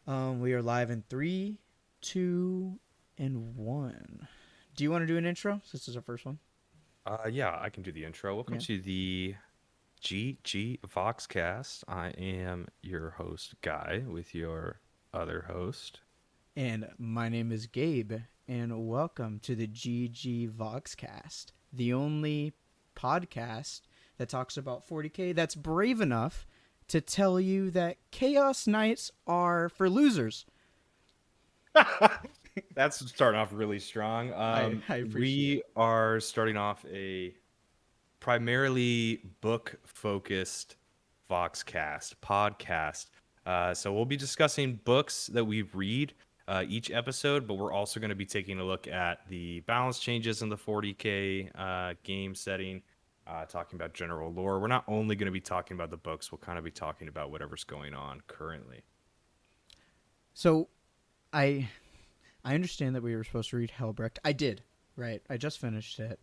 We are live in three, two, and one. Do you want to do an intro since this is our first one? Yeah, I can do the intro. Welcome Yeah. to the GG Voxcast. I am your host, Guy, with your other host. And my name is Gabe, and welcome to the GG Voxcast, the only podcast that talks about 40K that's brave enough to tell you that Chaos Nights are for losers. That's starting off really strong. I appreciate We it. are starting off a primarily book-focused Voxcast podcast. So we'll be discussing books that we read each episode, but we're also going to be taking a look at the balance changes in the 40K game setting, talking about general lore. We're not only going to be talking about the books, we'll kind of be talking about whatever's going on currently. So, I I understand that we were supposed to read Helbrecht. I did, right? I just finished it.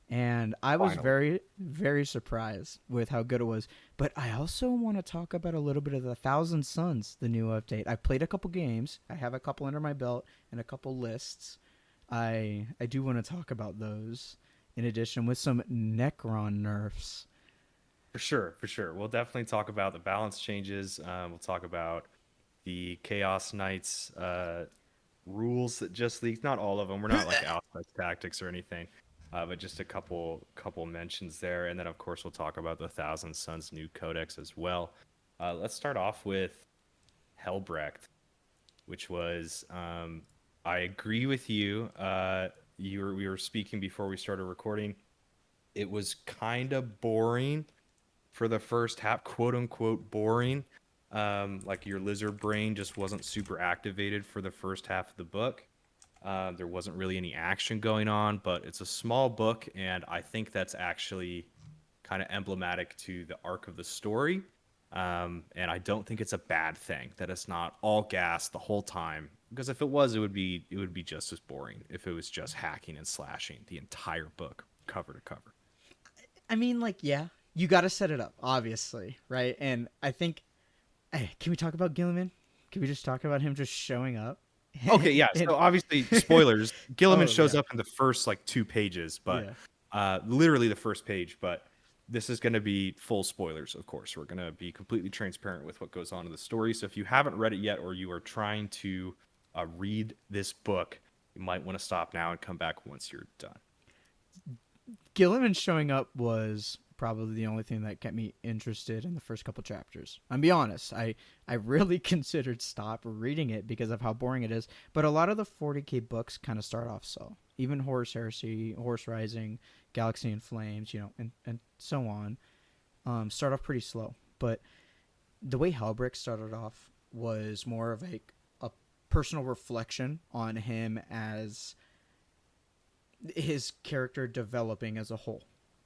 And I was Finally. very, very surprised with how good it was. But I also want to talk about a little bit of the Thousand Suns, the new update. I played a couple games. I have a couple under my belt and a couple lists. I do want to talk about those. In addition, with some Necron nerfs. For sure, for sure. We'll definitely talk about the balance changes. We'll talk about the Chaos Knights rules that just leaked. Not all of them. We're not like outside tactics or anything, but just a couple mentions there. And then of course we'll talk about the Thousand Suns new codex as well. Let's start off with Helbrecht, which was I agree with you. We were speaking before we started recording. It was kind of boring for the first half, quote unquote boring. Like your lizard brain just wasn't super activated for the first half of the book. There wasn't really any action going on, but it's a small book, and I think that's actually kind of emblematic to the arc of the story. And I don't think it's a bad thing that it's not all gas the whole time. Because if it was, it would be just as boring if it was just hacking and slashing the entire book cover to cover. I mean, like, yeah, you got to set it up, obviously, right? And I think, hey, can we talk about Gilliman? Can we just talk about him just showing up? Okay, yeah. and So obviously, spoilers. Gilliman oh shows yeah, up in the first like 2 pages, but yeah. literally the first page. But this is going to be full spoilers, of course. We're going to be completely transparent with what goes on in the story. So if you haven't read it yet, or you are trying to read this book, you might want to stop now and come back once you're done. Gilliman showing up was probably the only thing that kept me interested in the first couple chapters. I'll be honest, I really considered stop reading it because of how boring it is. But a lot of the 40K books kind of start off so. Even Horse Heresy, Horse Rising, Galaxy in Flames, and so on, start off pretty slow. But the way Helbrecht started off was more of a personal reflection on him as his character developing as a whole,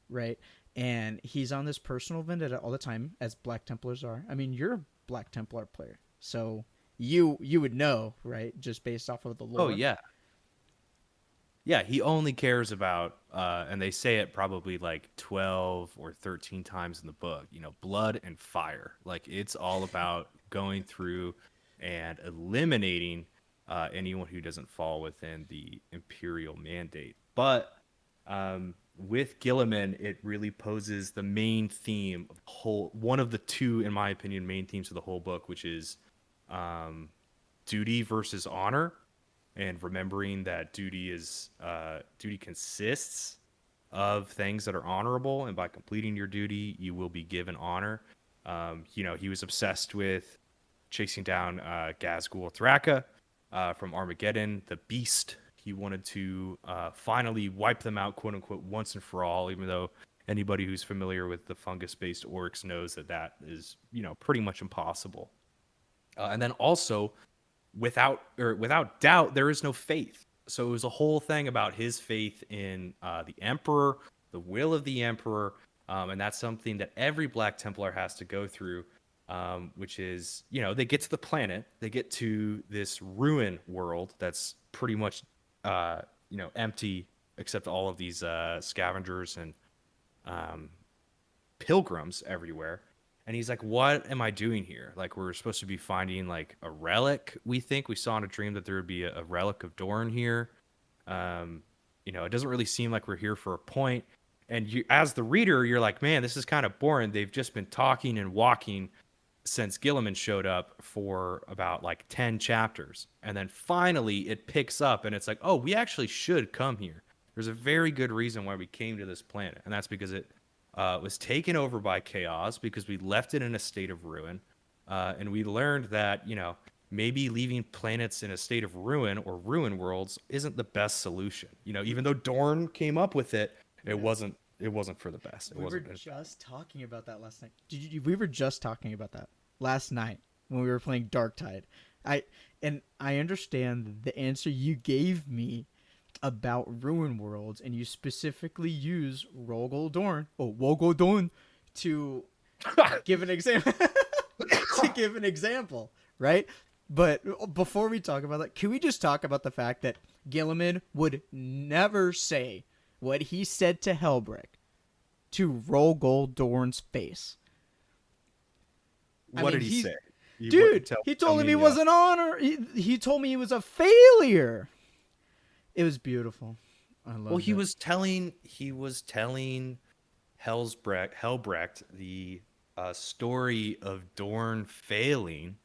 right? And he's on this personal vendetta all the time, as Black Templars are. I mean, you're a Black Templar player, so you would know, right? Just based off of the Oh lore. yeah, yeah. He only cares about, and they say it probably like 12 or 13 times in the book. Blood and fire. Like it's all about going through and eliminating anyone who doesn't fall within the imperial mandate. But with Gilliman, it really poses the main theme of the whole, one of the two, in my opinion, main themes of the whole book, which is um, duty versus honor, and remembering that duty consists of things that are honorable, and by completing your duty, you will be given honor. He was obsessed with chasing down Gazgul Thraka from Armageddon, the Beast. He wanted to finally wipe them out, quote unquote, once and for all. Even though anybody who's familiar with the fungus-based orcs knows that that is, pretty much impossible. And then also, without doubt, there is no faith. So it was a whole thing about his faith in the emperor, the will of the emperor, and that's something that every Black Templar has to go through. Which is, they get to the planet, they get to this ruin world that's pretty much, empty, except all of these scavengers and um, pilgrims everywhere. And he's like, what am I doing here? Like, we're supposed to be finding like a relic. We think we saw in a dream that there would be a relic of Dorn here. Um, it doesn't really seem like we're here for a point. And you, as the reader, you're like, man, this is kind of boring. They've just been talking and walking since Gilliman showed up for about like 10 chapters. And then finally it picks up and it's like, oh, we actually should come here. There's a very good reason why we came to this planet. And that's because it was taken over by chaos, because we left it in a state of ruin. And we learned that, maybe leaving planets in a state of ruin or ruin worlds isn't the best solution. Even though Dorn came up with it, it Yeah. wasn't for the best. It We were wasn't. just talking about that last night. We were just talking about that last night when we were playing Dark Tide. I understand the answer you gave me about Ruin Worlds, and you specifically use Rogol Dorn or Wogol Dorn to give an example. To give an example, right? But before we talk about that, can we just talk about the fact that Gilliman would never say what he said to Helbrecht to Rogol Dorn's face? I What mean, did he say? dude, he Tell told me him in he the was an honor. He told me he was a failure. It was beautiful. I Well, loved he it. was telling Helbrecht the story of Dorn failing,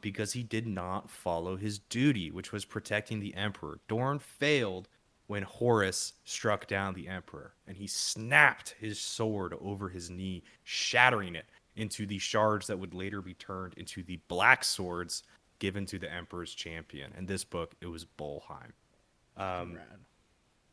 because he did not follow his duty, which was protecting the Emperor. Dorn failed when Horus struck down the Emperor, and he snapped his sword over his knee, shattering it into the shards that would later be turned into the black swords given to the Emperor's champion. In this book, it was Bolheim. Fucking Um, rad.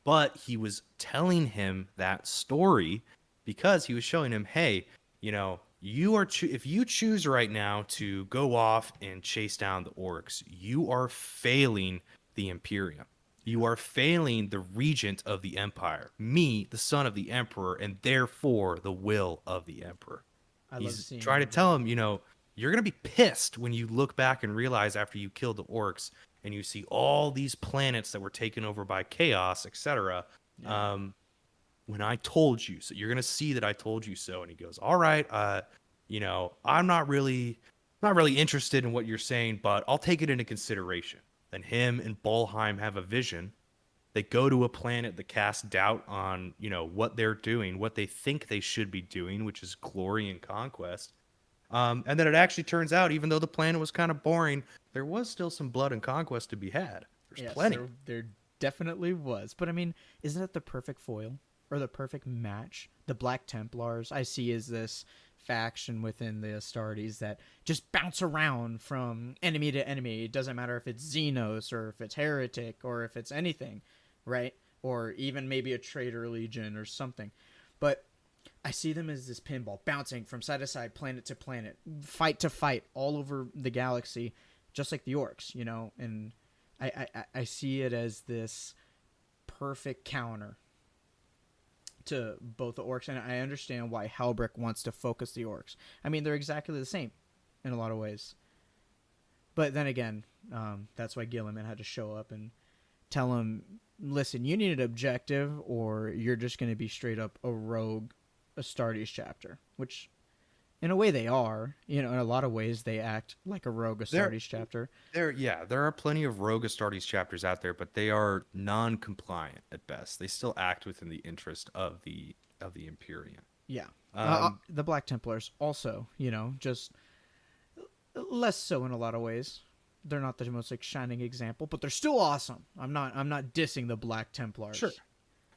but he was telling him that story because he was showing him, hey, if you choose right now to go off and chase down the orcs, you are failing the Imperium. You are failing the regent of the empire, me, the son of the emperor, and therefore the will of the emperor. I love He's seeing trying to that. tell him, you're going to be pissed when you look back and realize after you killed the orcs and you see all these planets that were taken over by chaos, etc. Yeah. Um, when I told you so, you're going to see that I told you so. And he goes, all right, I'm not really interested in what you're saying, but I'll take it into consideration. Then him and Bolheim have a vision. They go to a planet that casts doubt on, what they're doing, what they think they should be doing, which is glory and conquest. And then it actually turns out, even though the planet was kind of boring, there was still some blood and conquest to be had. There's Yes, plenty. there definitely was. But I mean, isn't that the perfect foil or the perfect match? The Black Templars I see as this faction within the Astartes that just bounce around from enemy to enemy. It doesn't matter if it's Xenos or if it's Heretic or if it's anything, right? Or even maybe a Traitor Legion or something. But I see them as this pinball bouncing from side to side, planet to planet, fight to fight, all over the galaxy, just like the orcs, And I see it as this perfect counter to both the orcs, and I understand why Helbrecht wants to focus the orcs. I mean, they're exactly the same in a lot of ways. But then again, that's why Gilliman had to show up and tell him, listen, you need an objective, or you're just going to be straight up a rogue Astartes chapter, which in a way they are. In a lot of ways they act like a rogue There, Astartes chapter. there are plenty of rogue Astartes chapters out there, but they are non-compliant at best. They still act within the interest of the Imperium. Yeah. Um, The Black Templars also, just less so in a lot of ways. They're not the most like shining example, but they're still awesome. I'm not dissing the Black Templars. sure.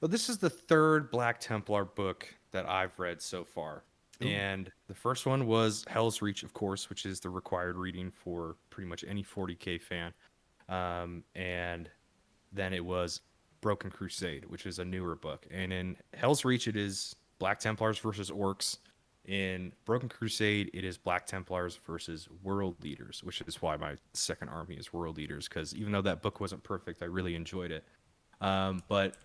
Well, this is the third Black Templar book that I've read so far. Ooh. And the first one was Hell's Reach, of course, which is the required reading for pretty much any 40K fan. And then it was Broken Crusade, which is a newer book. And in Hell's Reach, it is Black Templars versus Orcs. In Broken Crusade, it is Black Templars versus World Leaders, which is why my second army is World Leaders, because even though that book wasn't perfect, I really enjoyed it. But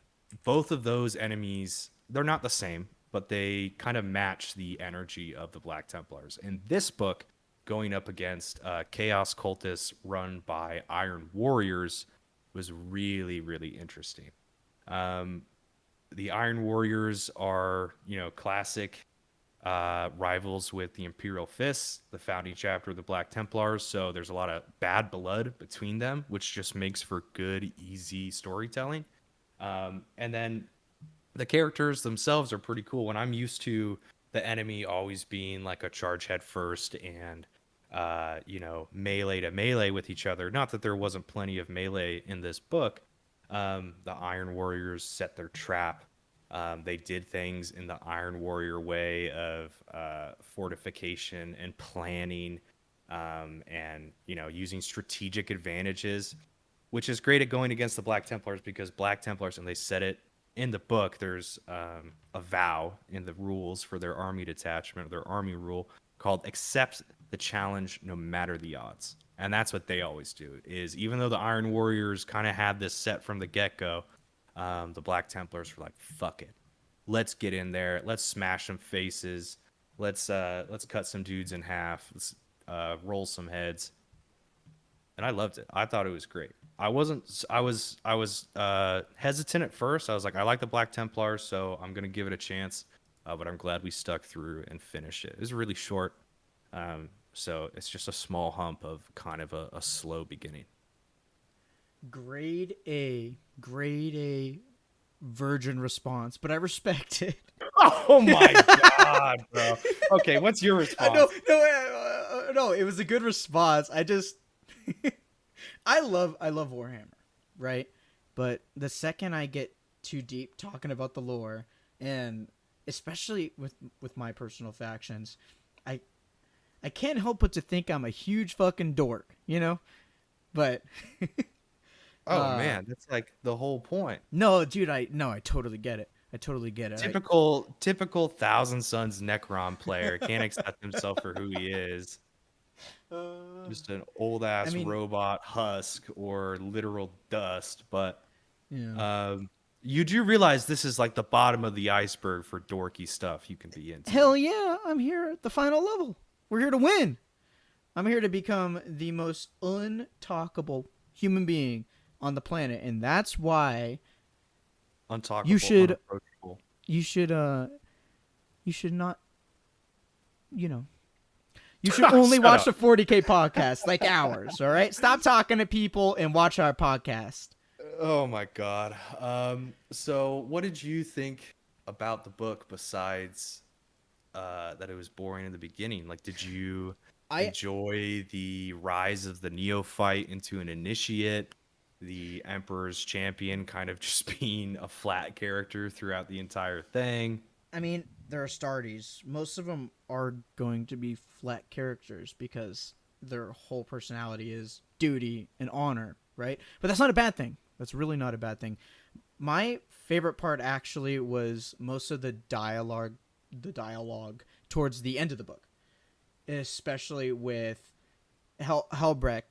both of those enemies, they're not the same, but they kind of match the energy of the Black Templars. In this book, going up against Chaos Cultists run by Iron Warriors was really, really interesting. Um, the Iron Warriors are, classic rivals with the Imperial Fists, the founding chapter of the Black Templars. So there's a lot of bad blood between them, which just makes for good, easy storytelling. And then the characters themselves are pretty cool. When I'm used to the enemy always being like a charge head first and melee to melee with each other. Not that there wasn't plenty of melee in this book. The Iron Warriors set their trap. They did things in the Iron Warrior way of fortification and planning, and using strategic advantages, which is great at going against the Black Templars because Black Templars, and they said it in the book, there's a vow in the rules for their army detachment, or their army rule, called accept the challenge no matter the odds. And that's what they always do, is even though the Iron Warriors kind of had this set from the get-go, the Black Templars were like, fuck it. Let's get in there. Let's smash some faces. Let's cut some dudes in half. Let's roll some heads. And I loved it. I thought it was great. I was hesitant at first. I was like, I like the Black Templars, so I'm gonna give it a chance. But I'm glad we stuck through and finished it. It was really short, so it's just a small hump of kind of a slow beginning. Grade A virgin response, but I respect it. Oh my god, bro. Okay, what's your response? No, it was a good response. I just I love Warhammer, right? But the second I get too deep talking about the lore, and especially with my personal factions, I can't help but to think I'm a huge fucking dork, you know? But oh man, that's like the whole point. no, dude, I totally get it. I totally get it. Typical Thousand Sons Necron player can't accept himself for who he is. Just an old ass robot husk or literal dust. But yeah. you do realize this is like the bottom of the iceberg for dorky stuff you can be into. Hell yeah, I'm here at the final level. We're here to win. I'm here to become the most untalkable human being on the planet, and that's why Untalkable, you should unapproachable. you should not, you should only Shut watch up. the 40K podcast like ours, all right? Stop talking to people and watch our podcast. Oh my god. So what did you think about the book besides that it was boring in the beginning? Like, did you enjoy the rise of the neophyte into an initiate, the Emperor's champion kind of just being a flat character throughout the entire thing? I mean, there are Astartes. Most of them are going to be flat characters because their whole personality is duty and honor, right? But that's not a bad thing. That's really not a bad thing. My favorite part actually was most of the dialogue towards the end of the book, especially with Helbrecht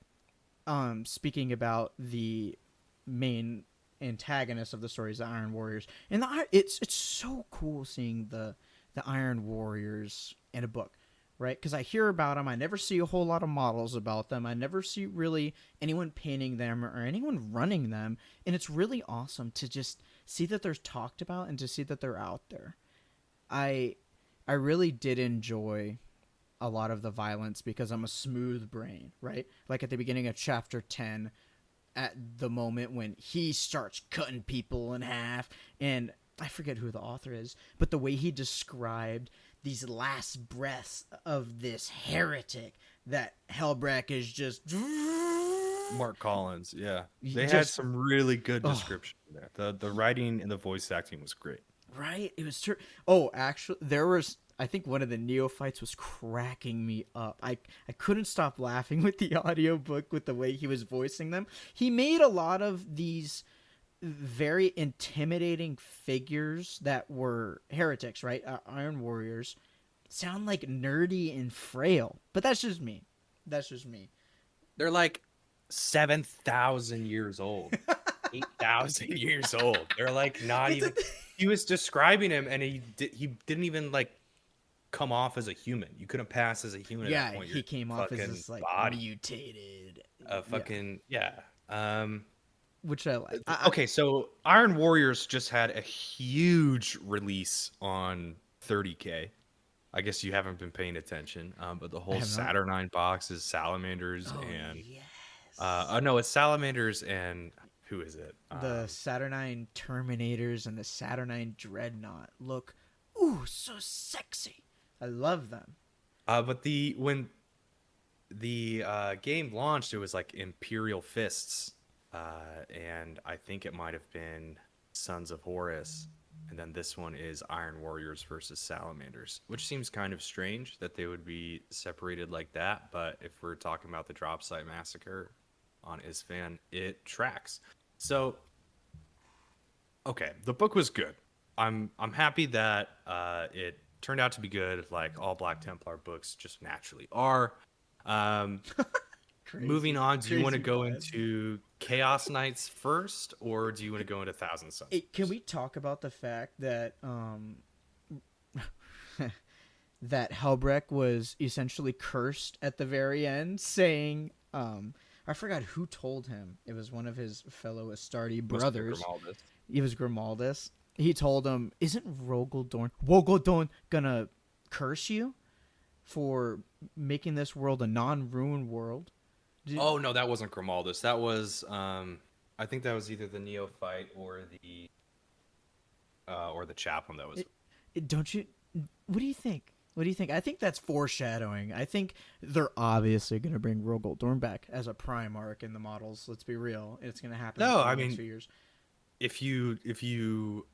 speaking about the main antagonist of the stories, the Iron Warriors, and it's so cool seeing the Iron Warriors in a book, right? Because I hear about them, I never see a whole lot of models about them, I never see really anyone painting them or anyone running them, and it's really awesome to just see that they're talked about and to see that they're out there. I really did enjoy a lot of the violence because I'm a smooth brain, right? Like at the beginning of chapter 10, at the moment when he starts cutting people in half, and I forget who the author is, but the way he described these last breaths of this heretic that Helbrecht is just Marc Collins, yeah. They had some really good description there. The writing and the voice acting was great. Right? It was true. Oh, actually, there was, I think one of the neophytes was cracking me up. I couldn't stop laughing with the audiobook with the way he was voicing them. He made a lot of these very intimidating figures that were heretics, right? Iron Warriors sound like nerdy and frail. But that's just me. They're like 7,000 years old. 8,000 years old. They're like not even. He was describing him, and he didn't even like come off as a human. You couldn't pass as a human. Yeah, at that point. he came off as this like mutated. Which I like. Okay, so Iron Warriors just had a huge release on 30K. I guess you haven't been paying attention, but the I whole have not. Saturnine box is salamanders Oh and yes. oh no, it's salamanders and who is it? The Saturnine Terminators and the Saturnine Dreadnought look, ooh, so sexy. I love them. But the when the game launched, it was like Imperial Fists, and I think it might have been Sons of Horus, and then this one is Iron Warriors versus Salamanders, which seems kind of strange that they would be separated like that. But if we're talking about the Drop Site Massacre on Isfan, it tracks. So okay, the book was good. I'm happy that it turned out to be good, like all Black Templar books just naturally are. Um, Moving Crazy, on, do you want to crazy go bias. into Chaos Knights first, or do you want to go into Thousand Can Sons? we talk about the fact that that Helbrecht was essentially cursed at the very end, saying, I forgot who told him. It was one of his fellow Astartes Must have been brothers. Grimaldus. It was Grimaldus. He told him, "Isn't Rogaldorn gonna curse you for making this world a non-ruined world?" Oh no, that wasn't Grimaldus. That was I think that was either the Neophyte or the chaplain that was. Don't you? What do you think? What do you think? I think that's foreshadowing. I think they're obviously going to bring Rogaldorn back as a Primarch in the models. Let's be real. It's going to happen No, within I the next mean few years. if you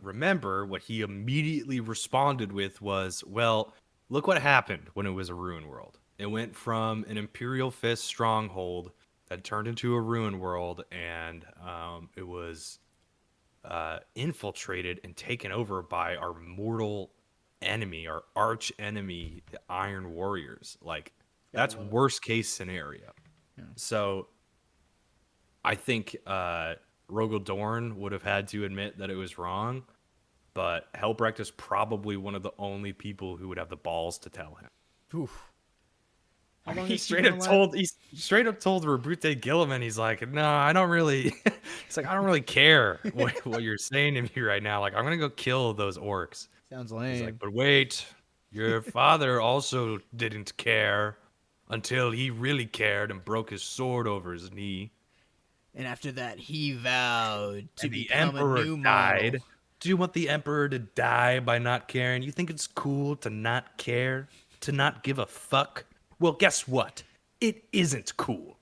remember, what he immediately responded with was, "Well, look what happened when it was a ruin world. It went from an Imperial Fist stronghold that turned into a ruin world, and it was infiltrated and taken over by our mortal enemy, our arch enemy, the Iron Warriors. Like Gotta that's love it. worst case scenario." Yeah. So I think Rogel Dorn would have had to admit that it was wrong, but Helbrecht is probably one of the only people who would have the balls to tell him. Oof. How I mean, long has he been alive? he straight up told Rabute Gilliman, he's like, "No, I don't really." He's like, "I don't really care what you're saying to me right now. Like, I'm gonna go kill those orcs." Sounds He's like, lame. "But wait, your father also didn't care until he really cared and broke his sword over his knee, And after that, he vowed to and the become a emperor new model. died." Do you want the emperor to die by not caring? You think it's cool to not care? To not give a fuck? Well, guess what? It isn't cool.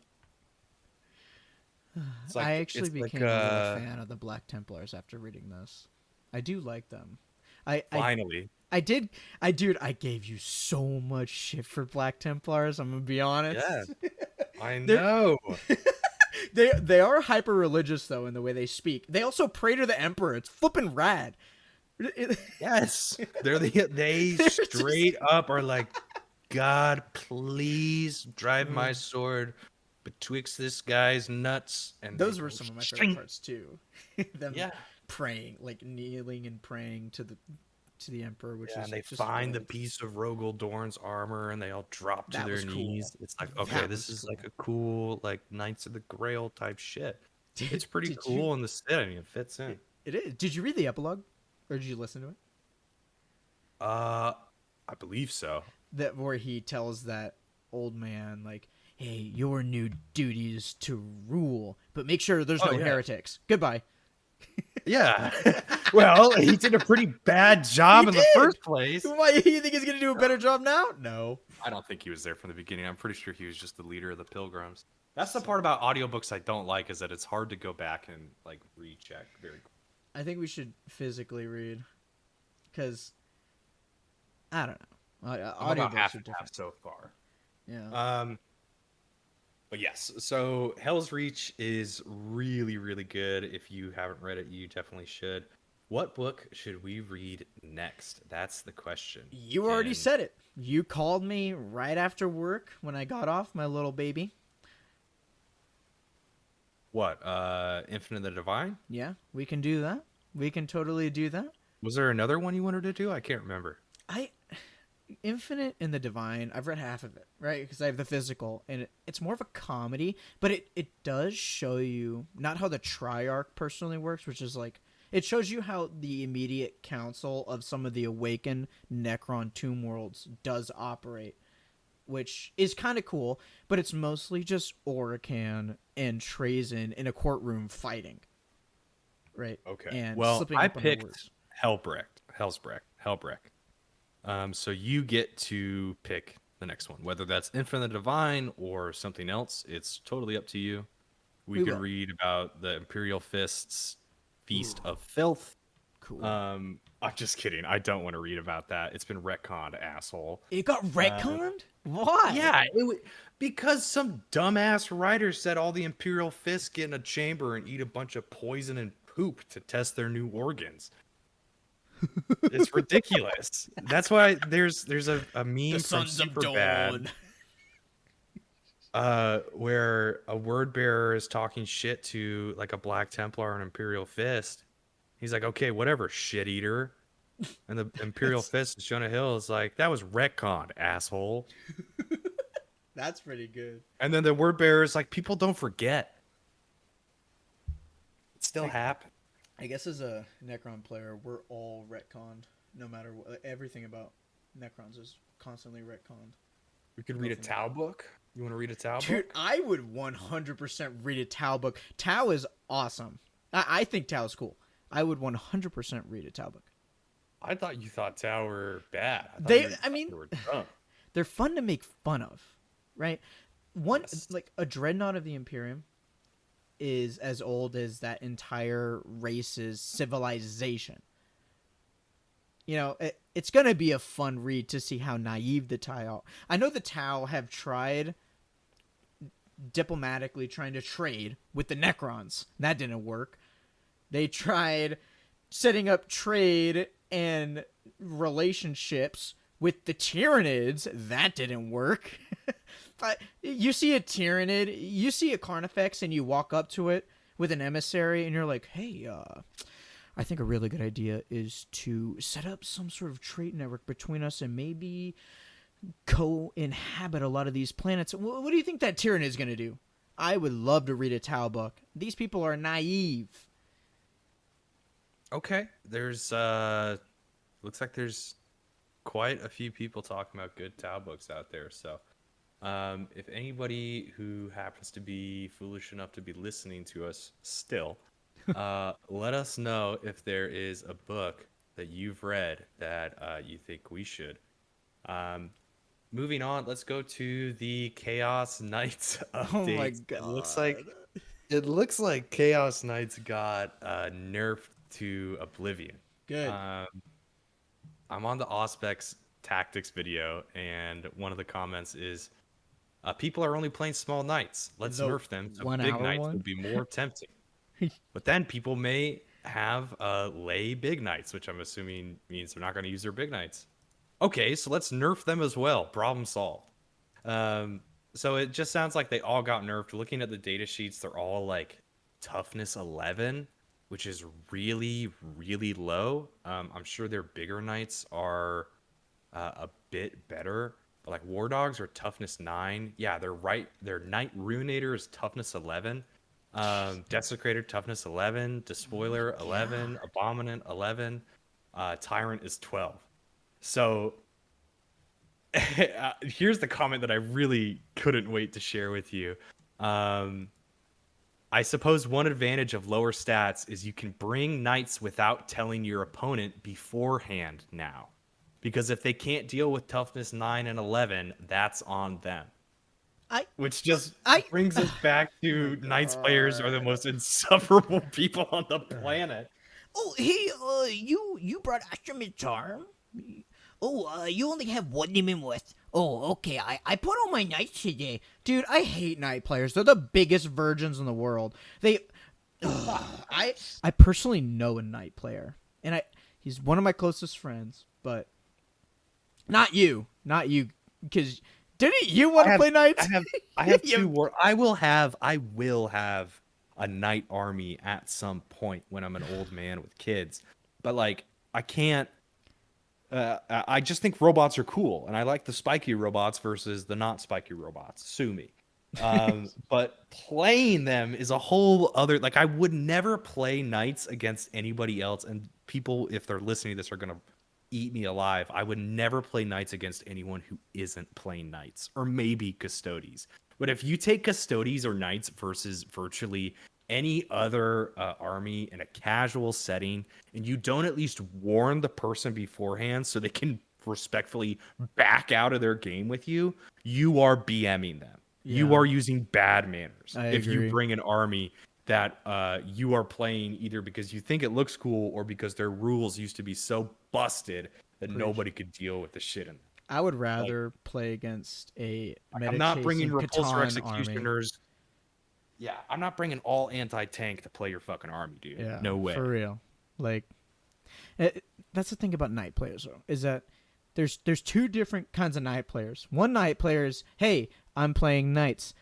I actually It's like became a little fan of the Black Templars after reading this. I do like them. I, I finally. I did. Dude, I gave you so much shit for Black Templars. I'm gonna be Yeah, honest. I They're know. they are hyper religious though in the way they speak. They also pray to the emperor. It's flipping rad. Yes. They They're just straight up are like, "God, please drive my sword betwixt this guy's nuts," and they those were go some of my favorite shing. parts too. Them Yeah. praying, like kneeling and praying to the emperor, which Yeah, is and they just find the dope. piece of Rogel Dorn's armor and they all drop to That their was cool. knees. It's like, okay, That this was is cool. like a cool, like Knights of the Grail type shit. It's pretty Did you? cool in the set. I mean, it fits in. It is. Did you read the epilogue, or did you listen to it? Uh, I believe so. That where he tells that old man like, "Hey, your new duty is to rule, but make sure there's Oh no yeah, heretics. Goodbye." yeah. Well, he did a pretty bad He job in the did. first place. Why you think he's gonna do a better job now? No. I don't think he was there from the beginning. I'm pretty sure he was just the leader of the Pilgrims. That's the part about audiobooks I don't like, is that it's hard to go back and like recheck very. I think we should physically read, because I don't know. I'm about Audiobooks half are and half different. so far. Yeah. But yes, so Hell's Reach is really, really good. If you haven't read it, you definitely should. What book should we read next? That's the question. You already And said it. You called me right after work when I got off my little baby. what? Infinite the Divine? Yeah, we can do that. We can totally do that. Was there another one you wanted to do? I can't remember. I Infinite and the Divine, I've read half of it, right? Because I have the physical, and it's more of a comedy, but it does show you not how the Triarch personally works, which is like It shows you how the immediate council of some of the awakened Necron tomb worlds does operate, which is kind of cool, but it's mostly just Oracan and Trazen in a courtroom fighting, right? Okay. And Well, slipping I up on their picked words. Helbrecht. So you get to pick the next one, whether that's Infinite Divine or something else. It's totally up to you. We We could will. read about the Imperial Fist's Feast Ooh, of Filth. cool. I'm just kidding. I don't want to read about that. It's been retconned, asshole. It got Uh, retconned? Why? yeah, because some dumbass writer said all the Imperial Fists get in a chamber and eat a bunch of poison and poop to test their new organs. It's ridiculous. That's why there's a The meme from Sons of Superbad Dawn. where a word bearer is talking shit to like a Black Templar or an Imperial Fist. He's like, okay, whatever, shit eater. And the Imperial That's, Fist, Jonah Hill, is like, that was retconned, asshole. that's pretty good. And then the word bearer is like, people don't forget. It still I, happened. I guess as a Necron player, we're all retconned. No matter what, everything about Necrons is constantly retconned. We could Go read a from Tau book. You want to read a Tau Dude, book? I would 100% read a Tau book. Tau is awesome. I think Tau is cool. I would 100% read a Tau book. I thought you thought Tau were bad. I mean, They were dumb. they're fun to make fun of, right? One, Yes. like, a Dreadnought of the Imperium is as old as that entire race's civilization. You know, it's going to be a fun read to see how naive the Tau are. I know the Tau have tried diplomatically trying to trade with the Necrons. That didn't work. They tried setting up trade and relationships with the Tyranids. That didn't work. You see a Tyranid, you see a Carnifex, and you walk up to it with an emissary, and you're like, hey, I think a really good idea is to set up some sort of trade network between us and maybe co-inhabit a lot of these planets. What do you think that Tyranid is going to do? I would love to read a Tau book. These people are naive. Okay. There's looks like there's quite a few people talking about good Tau books out there. So if anybody who happens to be foolish enough to be listening to us still, let us know if there is a book that you've read that you think we should. Moving on, let's go to the Chaos Knights Oh my update. god. It looks like Chaos Knights got nerfed to oblivion. Good. I'm on the Auspex tactics video, and one of the comments is, people are only playing small knights. Let's The nerf them so 1 big hour knights one? will be more tempting. But then people may have lay big knights, which I'm assuming means they're not going to use their big knights. Okay, so let's nerf them as well. Problem solved. So it just sounds like they all got nerfed. Looking at the data sheets, they're all like toughness 11, which is really, really low. I'm sure their bigger knights are a bit better. But like War Dogs are toughness 9. Yeah, they're right. Their Knight Ruinator is toughness 11. Desecrator toughness 11. Despoiler 11. Abominant 11. Tyrant is 12. So here's the comment that I really couldn't wait to share with you. I suppose one advantage of lower stats is you can bring knights without telling your opponent beforehand now. Because if they can't deal with toughness 9 and 11, that's on them. Which just brings us back to knights players are the most insufferable people on the planet. Oh, hey, you brought Astromid Charm? Oh, you only have one demon with. Oh, okay, I put on my knights today. Dude, I hate knight players. They're the biggest virgins in the world. I personally know a knight player, and he's one of my closest friends, but not you, because didn't you want to play knights? I have two war. I will have a knight army at some point when I'm an old man with kids, but like I can't. I just think robots are cool, and I like the spiky robots versus the not spiky robots. Sue me. But playing them is a whole other. Like, I would never play knights against anybody else. And people, if they're listening to this, are gonna eat me alive. I would never play knights against anyone who isn't playing knights, or maybe custodes. But if you take custodes or knights versus virtually any other army in a casual setting, and you don't at least warn the person beforehand so they can respectfully back out of their game with you, you are BMing them. You Yeah, are using bad manners I if you agree. bring an army that you are playing either because you think it looks cool or because their rules used to be so busted that Preach. nobody could deal with the shit in them. I would Like, rather play against a I'm not bringing meta-chasing repulsor Catan army. executioners. Yeah, I'm not bringing all anti-tank to play your fucking army, dude. Yeah, No for way. real. Like, that's the thing about knight players, though, is that there's two different kinds of knight players. One knight player is, hey, I'm playing knights,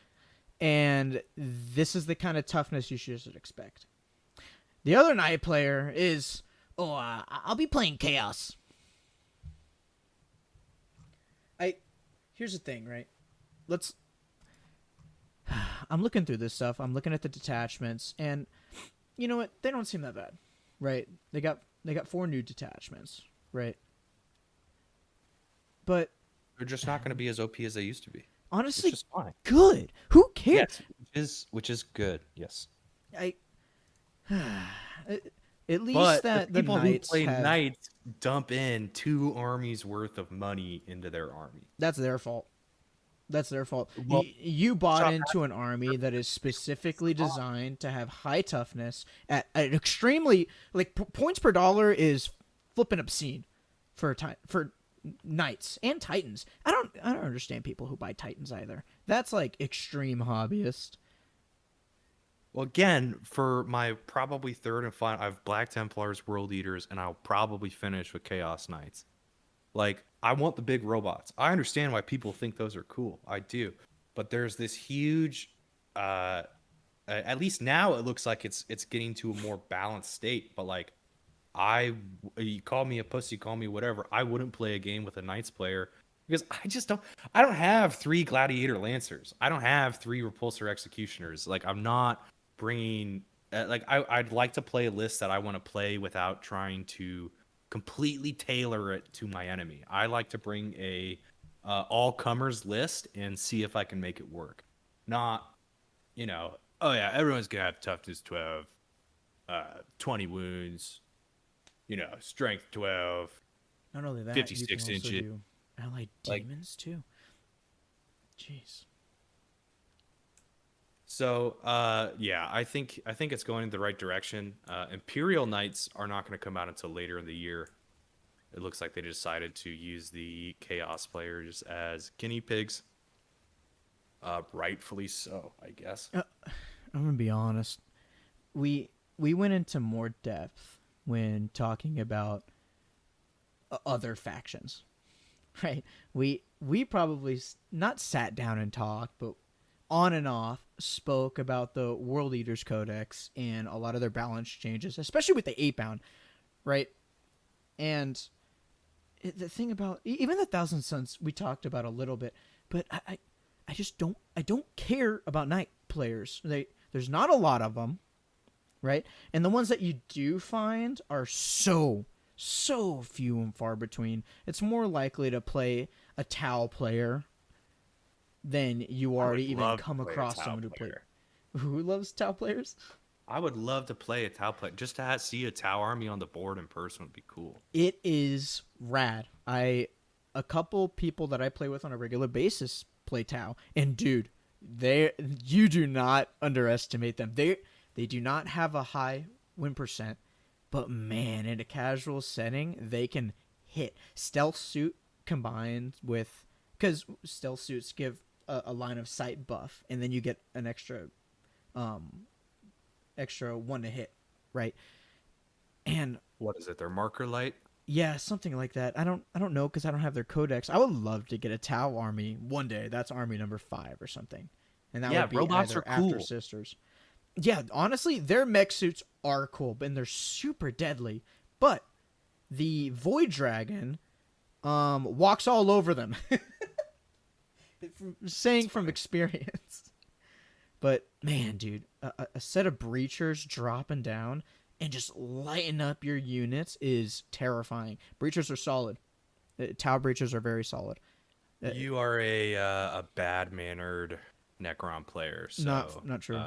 and this is the kind of toughness you should expect. The other knight player is, oh, I'll be playing chaos. I Here's the thing, right? Let's. I'm looking through this stuff. I'm looking at the detachments, and you know what? They don't seem that bad, right? They got 4 new detachments, right? But They're just not going to be as OP as they used to be, which honestly, is fine. good. Who cares? Yes, which is good. Yes. I at least But the that the people who knights play have. knights dump in 2 armies worth of money into their army. That's their fault. That's their fault. Well, You bought stop into an army that is specifically designed to have high toughness at an extremely like points per dollar is flipping obscene for knights and titans. I don't understand people who buy titans either. That's like extreme hobbyist. Well, again, for my probably third and final, I have Black Templars, World Eaters, and I'll probably finish with Chaos Knights. Like, I want the big robots. I understand why people think those are cool. I do. But there's this huge at least now it looks like it's getting to a more balanced state, but like I you call me a pussy, call me whatever. I wouldn't play a game with a Knights player because I don't have 3 Gladiator Lancers. I don't have 3 Repulsor Executioners. Like, I'm not bringing like I'd like to play a list that I want to play without trying to completely tailor it to my enemy. I like to bring a all comers list and see if I can make it work. Not, oh yeah, everyone's gonna have toughness 12, 20 wounds, strength 12, Not only that, you can 56 also inches. do allied Like, demons too. Jeez. so yeah, I think it's going in the right direction. Imperial Knights are not going to come out until later in the year. It looks like they decided to use the Chaos players as guinea pigs. Rightfully so, I guess. I'm gonna be honest. We went into more depth when talking about other factions, right? We probably not sat down and talked, but on and off spoke about the World Eaters Codex and a lot of their balance changes, especially with the 8 bound, right? And the thing about even the Thousand Suns we talked about a little bit, but I just don't care about knight players. There's not a lot of them, right? And the ones that you do find are so few and far between. It's more likely to play a Tau player than you I would already even love to come play a across Tau someone who played. player. Who loves Tau players? I would love to play a Tau player. Just to see a Tau army on the board in person would be cool. It is rad. A couple people that I play with on a regular basis play Tau, and dude, you do not underestimate them. They do not have a high win percent, but man, in a casual setting, they can hit. Stealth suit combined with because stealth suits give a line of sight buff, and then you get an extra one to hit, right? And What is it? Their marker light? yeah, something like that. I don't know because I don't have their codex. I would love to get a Tau army one day. That's army number 5 or something, and that Yeah, would be robots either are after cool. sisters. Yeah, honestly, their mech suits are cool, and they're super deadly. But the Void Dragon, walks all over them. Saying from experience. But man, dude, a set of breachers dropping down and just lighting up your units is terrifying. Breachers are solid. Tau breachers are very solid. Uh, You are a bad mannered Necron player, so not true.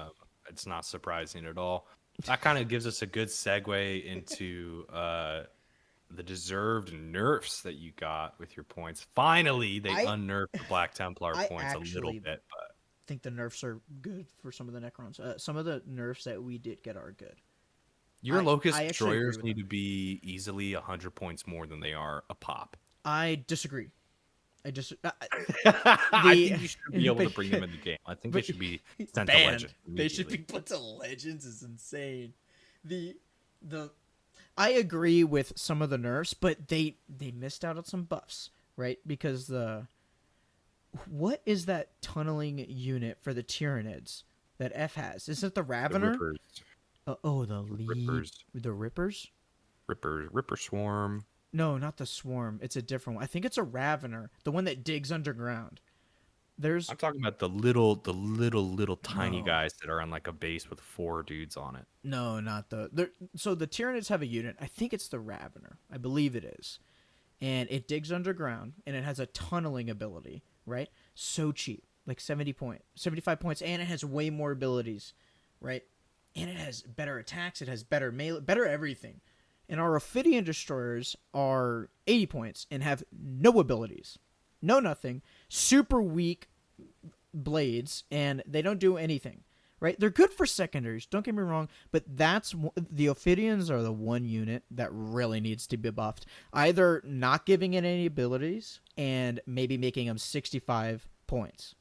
it's not surprising at all. That kind of gives us a good segue into the deserved nerfs that you got with your points. Finally, they I unnerfed the Black Templar I points a little actually bit, but think the nerfs are good for some of the Necrons. Some of the nerfs that we did get are good. your Locust I actually agree destroyers with need them. to be easily 100 points more than they are a pop. I disagree. I just I the think you should be able to but, bring them in the game. I think they but should be sent to banned. legend They should immediately. be put to legends. Is insane. The I agree with some of the nerfs, but they missed out on some buffs, right? Because the what is that tunneling unit for the Tyranids that F has? Is it the The Ravener? Rippers, The Rippers, the Rippers? Ripper Swarm. No, not the Swarm. It's a different one. I think it's a Ravener, the one that digs underground. There's I'm talking about the little tiny no, guys that are on like a base with 4 dudes on it. no, not the. So the Tyranids have a unit. I think it's the Ravener. I believe it is, and it digs underground, and it has a tunneling ability. Right, so cheap, like 75 points, and it has way more abilities, right? And it has better attacks. It has better melee, better everything. And our Ophidian destroyers are 80 points and have no abilities, no nothing, super weak blades, and they don't do anything. Right? They're good for secondaries. Don't get me wrong, but the Ophidians are the one unit that really needs to be buffed. Either not giving it any abilities and maybe making them 65 points.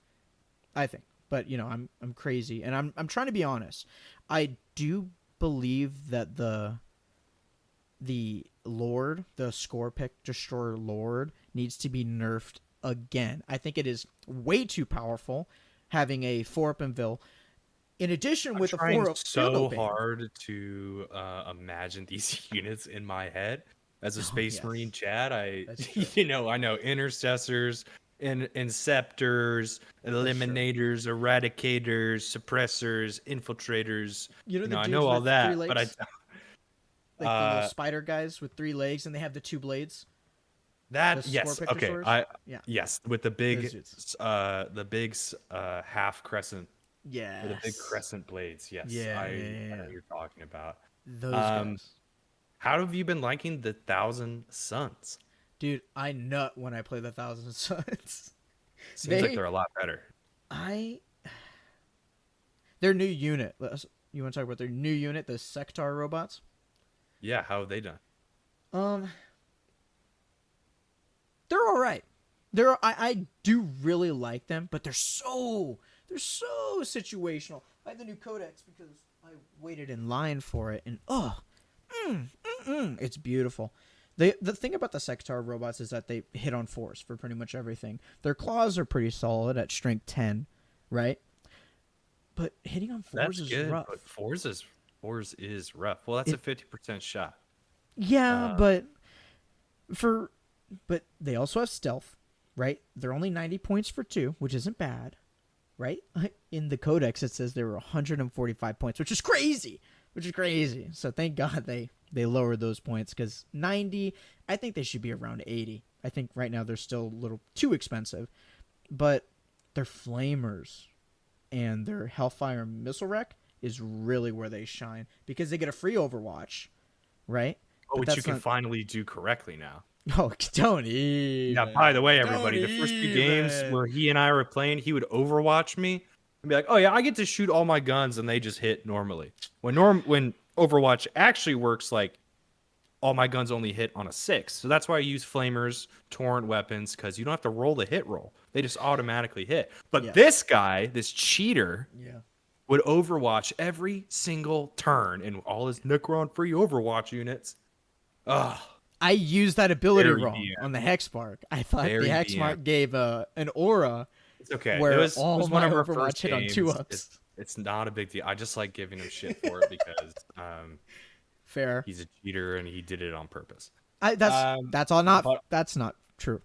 I think, but I'm crazy, and I'm trying to be honest. I do believe that the Lord, the score pick destroyer Lord, needs to be nerfed again. I think it is way too powerful having a 4-up Invil. In addition, I'm with a trying 4-up so ban. hard to imagine these units in my head. As a Oh, Space yes. Marine Chad, That's true. I know intercessors, inceptors, That's true. eliminators, eradicators, suppressors, infiltrators. You know the I know dudes all with 3 that, but legs? Like the little uh, spider guys with 3 legs, and they have the 2 blades? The that score yes, pick okay, destroyers? Yeah, yes, with the those dudes. big half crescent. Or the big Yes. crescent blades. Yes, Yeah, yeah, I yeah, know yeah. what you're talking about. Those Um, guys. how have you been liking the Thousand Suns? Dude, I nut when I play the Thousand Suns. Seems like they, they're a lot better. I, their new unit. You want to talk about their new unit, the Sectar robots? Yeah, how have they done? Um, they're all right. I do really like them, but they're so situational. I have the new codex because I waited in line for it, and it's beautiful. The thing about the Sectar robots is that they hit on force for pretty much everything. Their claws are pretty solid at strength 10, right? But hitting on fours That's is good, rough. but fours is rough. Well, that's a It 50% shot. Yeah, Uh, for but they also have stealth, right? They're only 90 points for 2, which isn't bad, right? In the codex it says they were 145 points, which is crazy. So thank God they lowered those points, cuz 90, I think they should be around 80. I think right now they're still a little too expensive. But their flamers and their Hellfire missile wreck is really where they shine because they get a free Overwatch, right? oh, But which you that's can not. finally do correctly now. Oh, don't Yeah, by the even. way, Don't everybody, the first few games even. where he and I were playing, he would Overwatch me and be like, "Oh yeah, I get to shoot all my guns and they just hit normally." When Overwatch actually works, like all my guns only hit on a 6. So that's why I use flamers, torrent weapons, because you don't have to roll the hit roll. They just automatically hit. But Yeah. this guy, this cheater, Yeah. would Overwatch every single turn in all his Necron free Overwatch units. Ugh, I used that ability very wrong BM. on the Hexmark. I thought the Very BM. Hexmark gave an aura It's okay. It where was all one my of our Overwatch first hit on 2 games. It's ups. it's not a big deal. I just like giving him shit for it because Fair. he's a cheater and he did it on purpose. Um, That's all not but that's not true.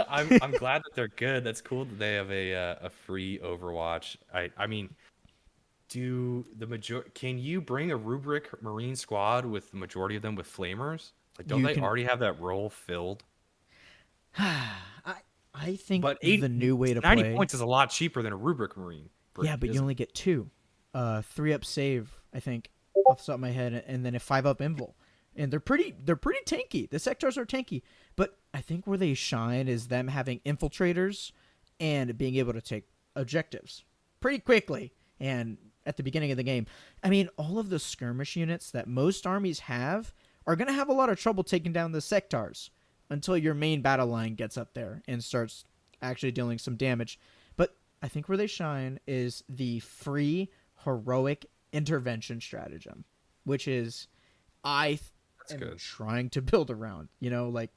I'm glad that they're good. That's cool that they have a free Overwatch. I mean, Can you bring a rubric Marine squad with the majority of them with flamers? Like, don't You they can. already have that role filled? I think But the new way to 90 play. points is a lot cheaper than a rubric Marine Yeah, brick, but you isn't only it? get two. 3 up save, I think, off the top of my head, and then a 5 up invul. And they're pretty tanky. The sectors are tanky. But I think where they shine is them having infiltrators and being able to take objectives pretty quickly and at the beginning of the game. I mean, all of the skirmish units that most armies have are going to have a lot of trouble taking down the sectars until your main battle line gets up there and starts actually dealing some damage. But I think where they shine is the free heroic intervention stratagem, which is That's am good. trying to build around. Like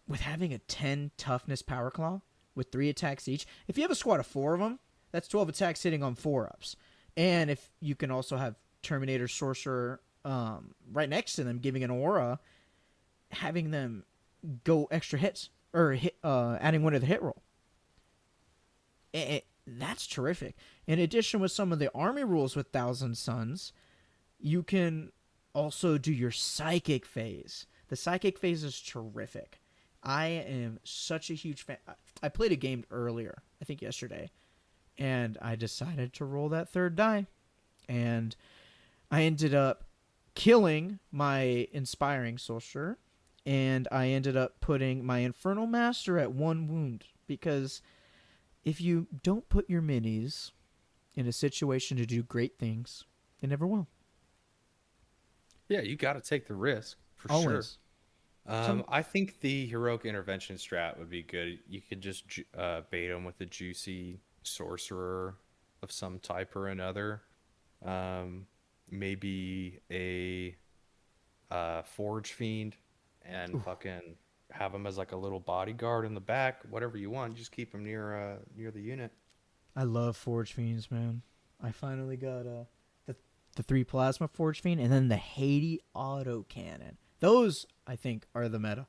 with having a 10 toughness power claw with 3 attacks each. If you have a squad of 4 of them, that's 12 attacks hitting on 4 ups. And if you can also have Terminator Sorcerer right next to them, giving an aura, having them go extra hits or adding one to the hit roll. That's terrific. In addition, with some of the army rules with Thousand Suns, you can also do your psychic phase. The psychic phase is terrific. I am such a huge fan. I played a game earlier, I think yesterday, and I decided to roll that third die. And I ended up killing my Inspiring Sorcerer, and I ended up putting my Infernal Master at 1 wound because if you don't put your minis in a situation to do great things, they never will. Yeah, you got to take the risk for sure. Always. Some I think the heroic intervention strat would be good. You could just bait them with a juicy sorcerer of some type or another. Um, Maybe a forge fiend, and fucking have him as like a little bodyguard in the back. Whatever you want, just keep him near the unit. I love Forge Fiends, man. I finally got the 3 Plasma Forge Fiend and then the Hades Auto Cannon. Those I think are the meta.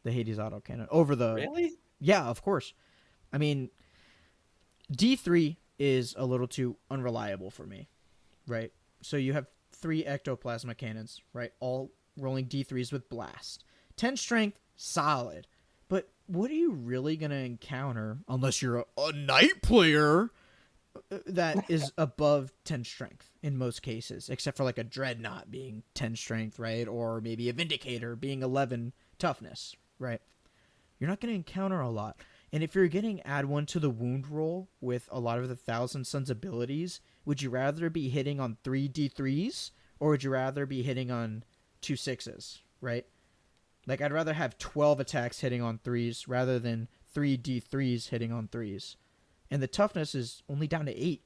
The Hades Auto Cannon over the Really? yeah, of course. I mean, D3 is a little too unreliable for me, right? So you have 3 Ectoplasma Cannons, right? All rolling D3s with Blast. 10 strength, solid. But what are you really going to encounter, unless you're a Knight player, that is above 10 strength in most cases, except for like a Dreadnought being 10 strength, right? Or maybe a Vindicator being 11 toughness, right? You're not going to encounter a lot. And if you're getting add 1 to the wound roll with a lot of the Thousand Suns abilities, would you rather be hitting on 3 D3s or would you rather be hitting on 2 6s, right? Like I'd rather have 12 attacks hitting on 3s rather than 3 D3s hitting on 3s. And the toughness is only down to 8.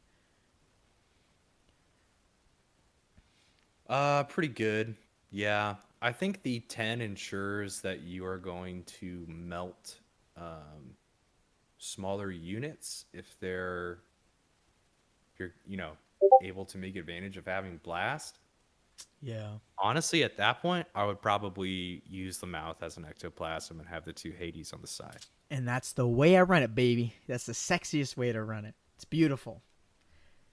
Pretty good. Yeah. I think the 10 ensures that you are going to melt smaller units if you're, able to make advantage of having blast. Yeah. Honestly, at that point, I would probably use the mouth as an ectoplasm and have the 2 Hades on the side. And that's the way I run it, baby. That's the sexiest way to run it. It's beautiful.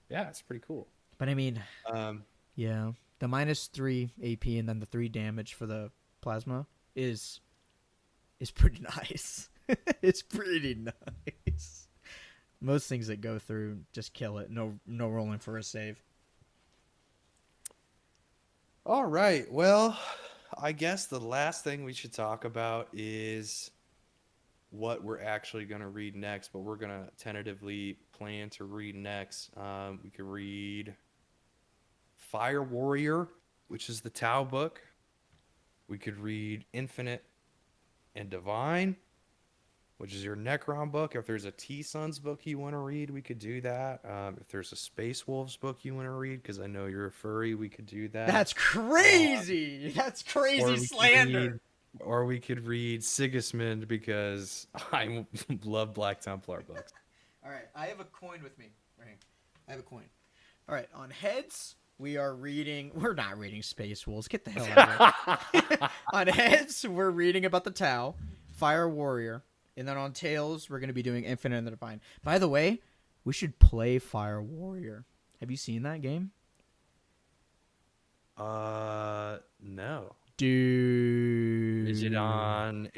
Yeah, it's pretty cool. But I mean, Um, yeah, the -3 AP and then the 3 damage for the plasma is pretty nice. It's pretty nice. Most things that go through just kill it. No rolling for a save. all right. Well, I guess the last thing we should talk about is what we're actually going to read next, but we're going to tentatively plan to read next. We could read Fire Warrior, which is the Tau book. We could read Infinite and Divine, which is your Necron book. If there's a Tsons book you want to read, we could do that. If there's a Space Wolves book you want to read, because I know you're a furry, we could do that. That's crazy. That's Or crazy we could slander. read- Or we could read Sigismund because I love Black Templar books. All right, I have a coin with me. Right, I have a coin. All right, on heads, we're not reading Space Wolves. Get the hell out of here. On heads, we're reading about the Tau, Fire Warrior, and then on tails, we're going to be doing Infinite and the Divine. By the way, we should play Fire Warrior. Have you seen that game? No. Dude. Is it on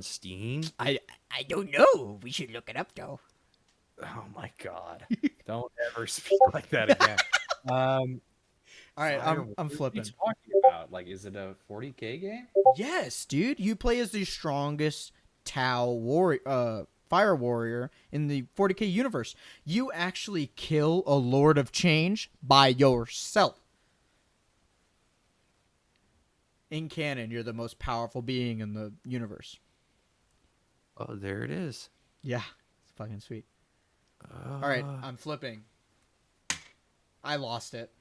Steam? I I don't know. We should look it up though. Oh my god. Don't ever speak like that again. Um, All right, Fire, I'm what are you flipping. talking about? Like, is it a 40K game? Yes, dude. You play as the strongest fire warrior in the 40K universe. You actually kill a Lord of Change by yourself. In canon, you're the most powerful being in the universe. Oh, there it is. Yeah, it's fucking sweet. All right, Uh, I'm flipping. I lost it.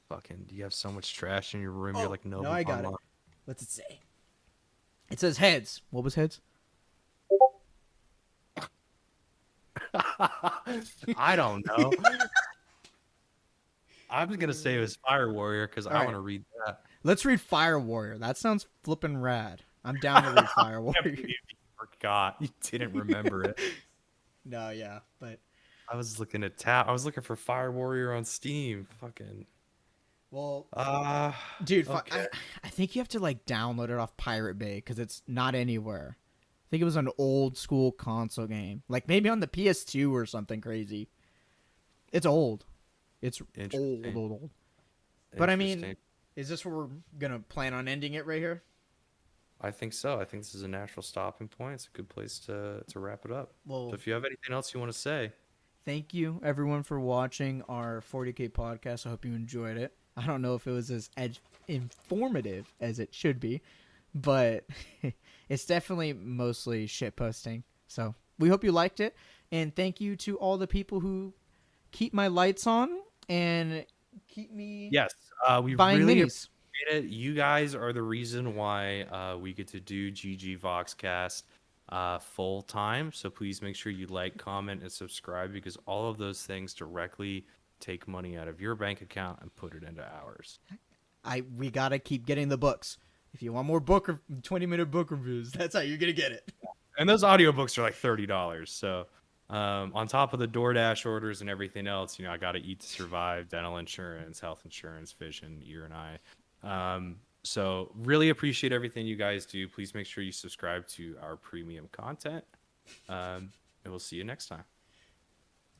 Fucking, do you have so much trash in your room? You're Oh, like no, Nobel I got it. online. What's it say? It says heads. What was heads? I don't know. I'm just gonna say it was Fire Warrior because All I want right, to read that. let's read Fire Warrior. That sounds flippin' rad. I'm down to read Fire I can't Warrior. believe you forgot. You didn't remember it. No, yeah, but I was looking at tab. I was looking for Fire Warrior on Steam. Fucking. well, Uh, dude, okay. I think you have to like download it off Pirate Bay because it's not anywhere. I think it was an old school console game, like maybe on the PS2 or something crazy. It's old. It's old, Interesting. old, old. But I mean, Interesting. is this where we're gonna plan on ending it right here? I think so. I think this is a natural stopping point. It's a good place to wrap it up. So Well, if you have anything else you want to say, thank you everyone for watching our 40K podcast. I hope you enjoyed it. I don't know if it was as informative as it should be, but it's definitely mostly shit posting. So we hope you liked it, and thank you to all the people who keep my lights on and keep me yes, we buying really minis. appreciate it. You guys are the reason why we get to do GG Voxcast full time. So please make sure you like, comment, and subscribe because all of those things directly take money out of your bank account and put it into ours. We gotta keep getting the books. If you want more 20-minute book reviews, that's how you're gonna get it. And those audiobooks are like $30. So on top of the DoorDash orders and everything else, I got to eat to survive, dental insurance, health insurance, vision, ear and eye. So really appreciate everything you guys do. Please make sure you subscribe to our premium content. And we'll see you next time.